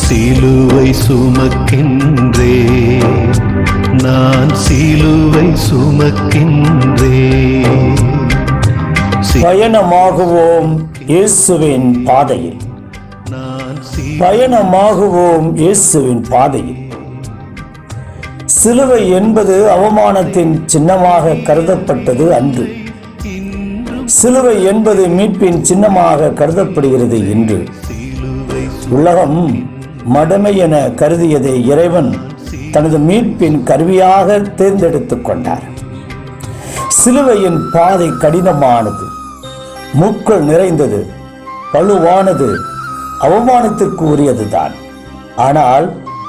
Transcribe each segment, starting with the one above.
சிலுவை சுமக்கின்றே, நான் சிலுவை சுமக்கின்றே. பயணமாகுவோம் இயேசுவின் பாதையில், பயணமாகுவோம் இயேசுவின் பாதையில். சிலுவை என்பது அவமானத்தின் சின்னமாக கருதப்பட்டது அன்று. சிலுவை என்பது மீட்பின் சின்னமாக கருதப்படுகிறது இன்று. உலகம் மடமை என கருதியதை இறைவன் தனது மீட்பின் கருவியாக தேர்ந்தெடுத்துக் கொண்டார். சிலுவையின் பாதை கடினமானது, முட்கள் நிறைந்தது, பழுவானது, அவமானத்திற்கு உரியதுதான். ஆனால்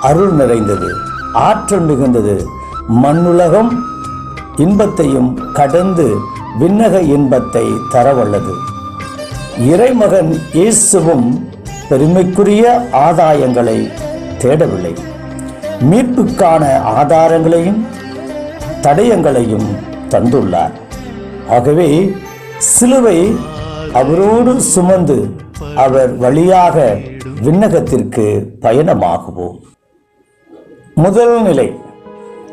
அருள் நிறைந்தது, ஆற்றல் மிகுந்தது. மண்ணுலகம் இன்பத்தையும் கடந்து விண்ணக இன்பத்தை தரவல்லது. இறைமகன் இயேசுவும் பெருமைக்குரிய ஆதாயங்களை தேடவில்லை. மீட்புக்கான ஆதாரங்களையும் தடயங்களையும் தந்துள்ளார். ஆகவே சிலுவை அவரோடு சுமந்து அவர் வழியாக விண்ணகத்திற்கு பயணமாகுவோம். முதல் நிலை,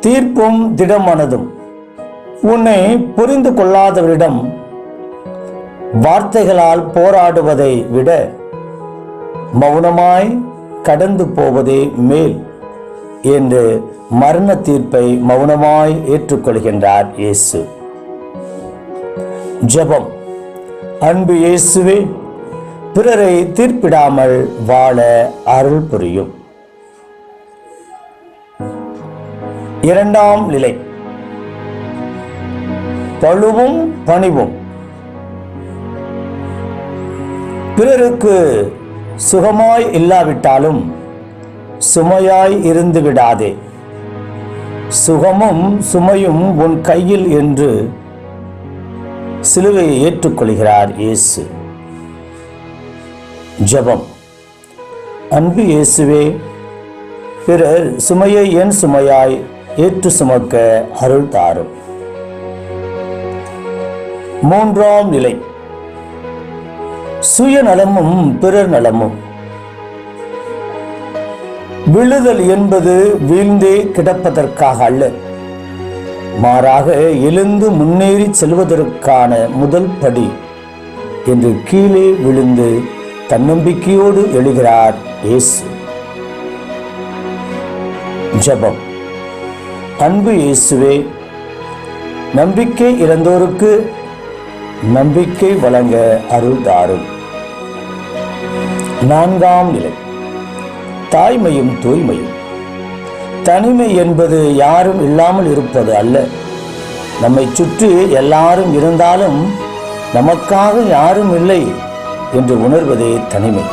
தீர்ப்பும் திடமனதும். உன்னை புரிந்து கொள்ளாதவரிடம் வார்த்தைகளால் போராடுவதை விட மௌனமாய் கடந்து போவதே மேல் என்று மரண தீர்ப்பை மௌனமாய் ஏற்றுக்கொள்கின்றார் இயேசு. ஜெபம். அன்பு இயேசுவே, பிறரை தீர்ப்பிடாமல் வாழ அருள் புரியும். இரண்டாம் நிலை, பழுவும் பணிவும். பிறருக்கு சுகமாய் இல்லாவிட்டாலும் சுமையாய் இருந்து விடாதே. சுகமும் சுமையும் உன் கையில் என்று சிலுவையை ஏற்றுக்கொள்கிறார் இயேசு. ஜெபம். அன்பு இயேசுவே, பிறர் சுமையை என் சுமையாய் ஏற்று சுமக்க அருள் தாரும். மூன்றாம் நிலை, சுயநலமும் பிறர் நலமும். விழுதல் என்பது வீழ்ந்தே கிடப்பதற்காக அல்ல, மாறாக எழுந்து முன்னேறி செல்வதற்கான முதல் படி என்று கீழே விழுந்து தன்னம்பிக்கையோடு எழுகிறார் இயேசு. ஜெபம். அன்பு இயேசுவே, நம்பிக்கை இழந்தோருக்கு நம்பிக்கை வழங்க அருள் தாரும். நான்காம் நிலை, தாய்மையும் தூய்மையும். தனிமை என்பது யாரும் இல்லாமல் இருப்பது அல்ல. நம்மை சுற்றி எல்லாரும் இருந்தாலும் நமக்காக யாரும் இல்லை என்று உணர்வதே தனிமை.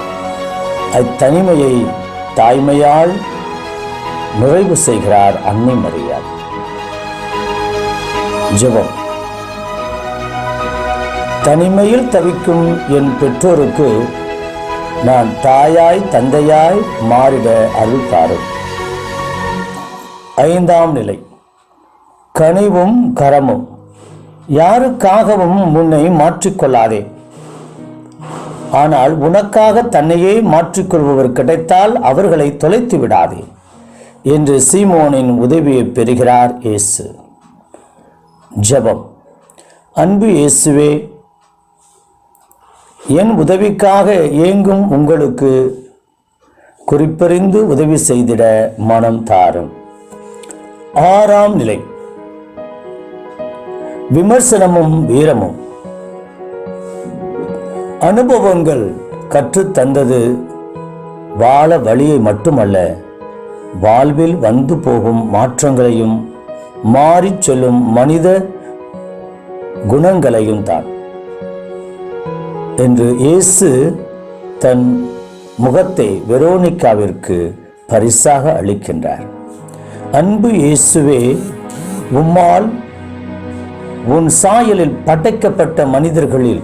அத்தனிமையை தாய்மையால் நிறைவு செய்கிறார் அன்னை மரியாள். ஜெபம். தனிமையில் தவிக்கும் என் பெற்றோருக்கு நான் தாயாய் தந்தையாய் மாறிட அருள் தாரும். ஐந்தாம் நிலை, கனிவும் கரமும். யாருக்காகவும் உன்னை மாற்றிக்கொள்ளாதே. ஆனால் உனக்காக தன்னையே மாற்றிக்கொள்பவர் கிடைத்தால் அவர்களை தொலைத்து விடாதே என்று சீமோனின் உதவியை பெறுகிறார் இயேசு. ஜெபம். அன்பு இயேசுவே, என் உதவிக்காக ஏங்கும் உங்களுக்கு குறிப்பறிந்து உதவி செய்திட மனம் தாரும். ஆறாம் நிலை, விமர்சனமும் வீரமும். அனுபவங்கள் கற்றுத்தந்தது வாழ வழியை மட்டுமல்ல, வாழ்வில் வந்து போகும் மாற்றங்களையும் மாறிச் செல்லும் மனித குணங்களையும் தான் என்று இயேசு தன் முகத்தை வெரோனிக்காவிற்கு பரிசாக அளிக்கின்றார். அன்பு இயேசுவே, உம்மால் உன் சாயலில் படைக்கப்பட்ட மனிதர்களில்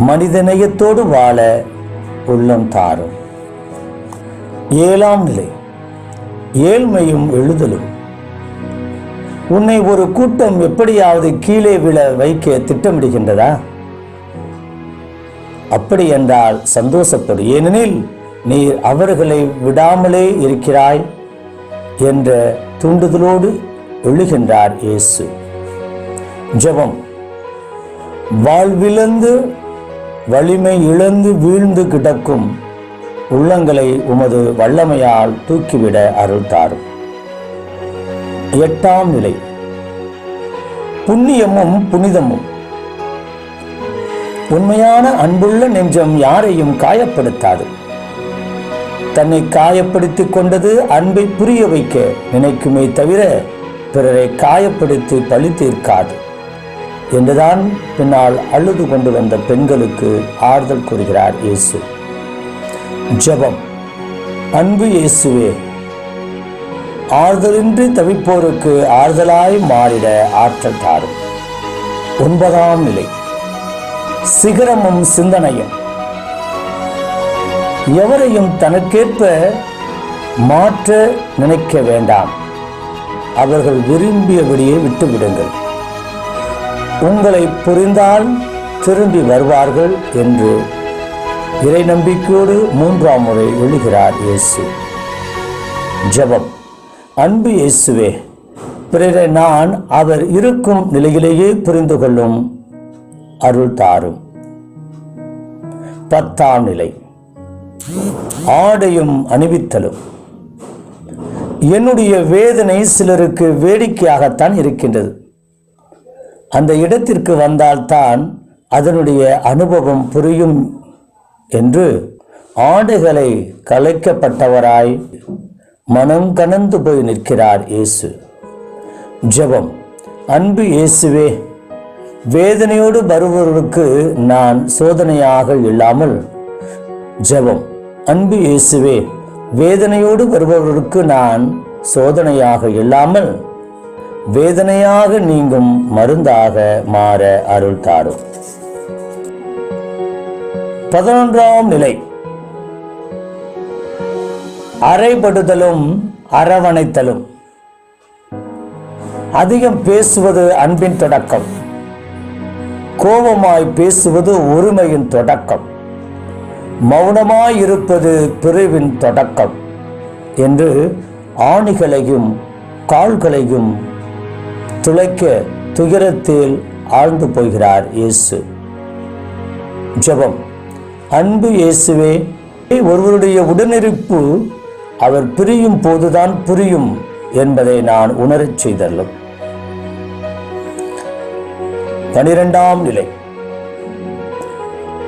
மனிதநேயத்தோடு வாழ உள்ளம் தாரும். ஏழாம் நிலை, ஏழ்மையும் எழுதலும். உன்னை ஒரு கூட்டம் எப்படியாவது கீழே விழ வைக்க திட்டமிடுகின்றதா? அப்படி என்றால் சந்தோஷப்படு. ஏனெனில் நீர் அவர்களை விடாமலே இருக்கிறாய் என்ற தூண்டுதலோடு எழுகின்றார் இயேசு. ஜெபம். வாழ்விழந்து வலிமை இழந்து வீழ்ந்து கிடக்கும் உள்ளங்களை உமது வல்லமையால் தூக்கிவிட அருள் தாரும். 8ஆம் நிலை, புண்ணியமும் புனிதமும். உண்மையான அன்புள்ள நெஞ்சம் யாரையும் காயப்படுத்தாது. தன்னை காயப்படுத்திக் கொண்டது அன்பை புரிய வைக்க நினைக்குமே தவிர பிறரை காயப்படுத்தி பழி தீர்க்காது என்றுதான் பின்னால் அழுது கொண்டு வந்த பெண்களுக்கு ஆறுதல் கூறுகிறார் இயேசு. ஜெபம். அன்பு இயேசுவே, ஆறுதலின்றி தவிப்போருக்கு ஆறுதலாய் மாறிட ஆற்றல் தாரும். 9ஆம் நிலை, சிகரமும் சிந்தனையும். எவரையும் தனக்கேற்ப மாற்ற நினைக்க வேண்டாம். அவர்கள் விரும்பியபடியே விட்டுவிடுங்கள். உங்களை புரிந்தால் திரும்பி வருவார்கள் என்று இறை நம்பிக்கையோடு 3ஆம் முறை எழுகிறார் இயேசு. ஜெபம். அன்பு இயேசுவே, பிறரை நான் அவர் இருக்கும் நிலையிலேயே புரிந்து கொள்ளும் அருள் தாரும். 10ஆம் நிலை, ஆடையும் அணிவித்தலும். என்னுடைய வேதனை சிலருக்கு வேடிக்கையாகத்தான் இருக்கின்றது. அந்த இடத்திற்கு வந்தால்தான் அதனுடைய அனுபவம் புரியும் என்று ஆடைகளை கலைக்கப்பட்டவராய் மனம் கனந்து போய் நிற்கிறார் இயேசு. ஜெபம். அன்பு இயேசுவே, வேதனையோடு வருபவர்களுக்கு நான் சோதனையாக இல்லாமல். ஜெபம். அன்பு இயேசுவே, வேதனையோடு வருபவர்களுக்கு நான் சோதனையாக இல்லாமல் வேதனையாக நீங்கும் மருந்தாக மாற அருள் தாரும். 11ஆம் நிலை, அறைபடுதலும் அரவணைத்தலும். அதிகம் பேசுவது அன்பின் தொடக்கம். கோபமாய் பேசுவது ஒருமையின் தொடக்கம். மௌனமாய் இருப்பது பிரிவின் தொடக்கம் என்று ஆணிகளையும் கால்களையும் துளைக்க துயரத்தில் ஆழ்ந்து போகிறார் இயேசு. ஜெபம். அன்பு இயேசுவே, ஒருவருடைய உடனிருப்பு அவர் பிரியும் போதுதான் புரியும் என்பதை நான் உணரச் செய்தல்லும். 12ஆம் நிலை,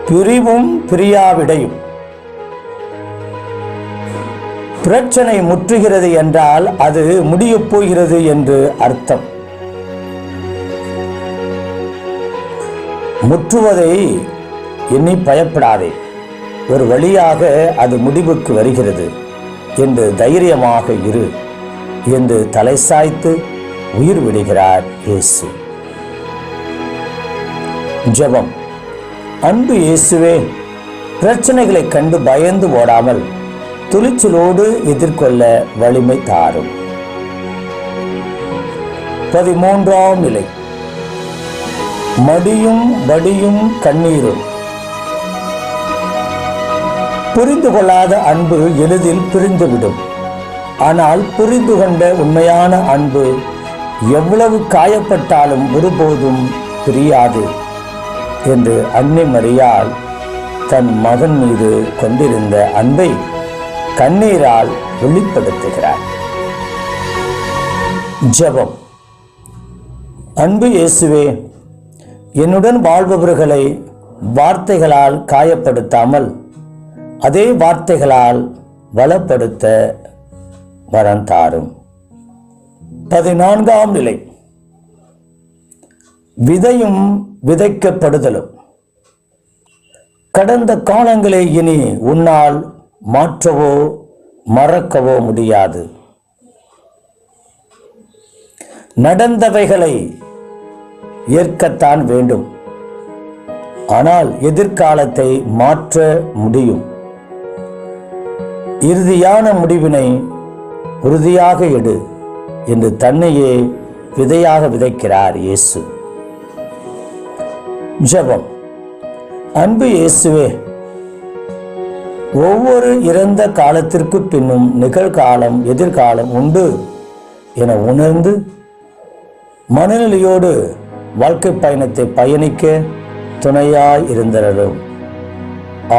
பிரிவும் பிரியாவிடையும். பிரச்சனை முற்றுகிறது என்றால் அது முடியப் போகிறது என்று அர்த்தம். முற்றுவதை எண்ணி பயப்படாதே, ஒரு வழியாக அது முடிவுக்கு வருகிறது என்று தைரியமாக இரு என்று தலை சாய்த்து உயிர் விடுகிறார் இயேசு. ஜெபம். அன்பு இயேசுவே, பிரச்சனைகளை கண்டு பயந்து ஓடாமல் துணிச்சலோடு எதிர்கொள்ள வலிமை தாரும். 13ஆம் நிலை, மடியும் வடியும் கண்ணீரும். புரிந்து கொள்ளாத அன்பு எளிதில் பிரிந்துவிடும். ஆனால் புரிந்து கொண்ட உண்மையான அன்பு எவ்வளவு காயப்பட்டாலும் ஒருபோதும் பிரியாது என்று அன்னை மரியாள் தன் மகன் மீது கொண்டிருந்த அன்பை கண்ணீரால் வெளிப்படுத்துகிறார். ஜெபம். அன்பு இயேசுவே, என்னுடன் வாழ்பவர்களை வார்த்தைகளால் காயப்படுத்தாமல் அதே வார்த்தைகளால் வளப்படுத்த வரம் தாரும். 14ஆம் நிலை, விதையும் விதைக்கப்படுதலும். கடந்த காலங்களை இனி உன்னால் மாற்றவோ மறக்கவோ முடியாது. நடந்தவைகளை ஏற்கத்தான் வேண்டும், ஆனால் எதிர்காலத்தை மாற்ற முடியும். இறுதியான முடிவினை உறுதியாக எடு என்று தன்னையே விதையாக விதைக்கிறார் இயேசு. ஜெபம். அன்பு இயேசுவே, ஒவ்வொரு இறந்த காலத்திற்கு பின்னும் நிகழ்காலம் எதிர்காலம் உண்டு என உணர்ந்து மனநிலையோடு வாழ்க்கை பயணத்தை பயணிக்க துணையாய் இருந்தரும்.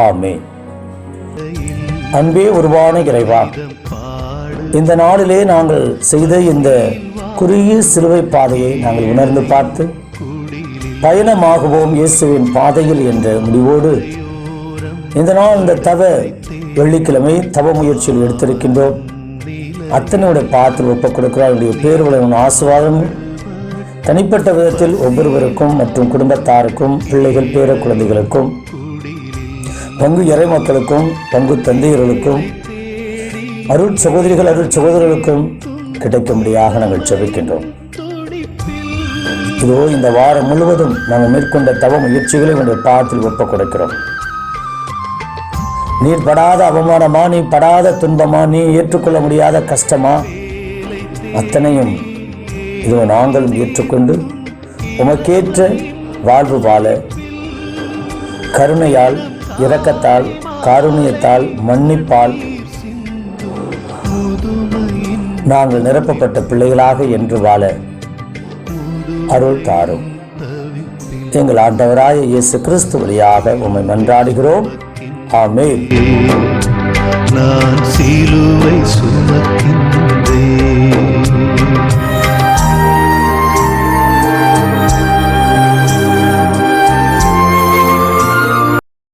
ஆமென். அன்பே உருவான இறைவா, இந்த நாளிலே நாங்கள் செய்த இந்த குறுகிய சிலுவை பாதையை நாங்கள் உணர்ந்து பார்த்து பயணமாகுவோம் இயேசுவின் பாதையில் என்ற முடிவோடு இந்த நாள் இந்த வெள்ளிக்கிழமை தவ முயற்சியில் எடுத்திருக்கின்றோம். அத்தனையோட பாத்தில் ஒப்புக் கொடுக்கிறார். என்னுடைய பேருடன் ஆசீர்வாதம் தனிப்பட்ட விதத்தில் ஒவ்வொருவருக்கும் மற்றும் குடும்பத்தாருக்கும் பிள்ளைகள் பேர குழந்தைகளுக்கும் பங்கு இறை மக்களுக்கும் பங்கு தந்தையர்களுக்கும் அருள் சகோதரிகள் அருள் சகோதரர்களுக்கும் கிடைக்கும்படியாக நாங்கள் ஜெபிக்கின்றோம். இதோ இந்த வாரம் முழுவதும் நாங்கள் மேற்கொண்ட தவ முயற்சிகளை உங்களுடைய பாதத்தில் ஒப்புக் கொடுக்கிறோம். நீர் படாத அவமானமா, நீ படாத துன்பமா, நீ ஏற்றுக்கொள்ள முடியாத கஷ்டமா, அத்தனையும் இதோ நாங்களும் ஏற்றுக்கொண்டு உமக்கேற்ற வாழ்வு வாழ கருணையால், இரக்கத்தால், காருண்யத்தால், மன்னிப்பால் நாங்கள் நிரப்பப்பட்ட பிள்ளைகளாக என்று வாழ அருள் தாரும். எங்கள் ஆண்டவராய இயேசு கிறிஸ்து வழியாக உம்மை மன்றாடுகிறோம். ஆமென். நான் சிலுவை சுமக்கின்றேன்.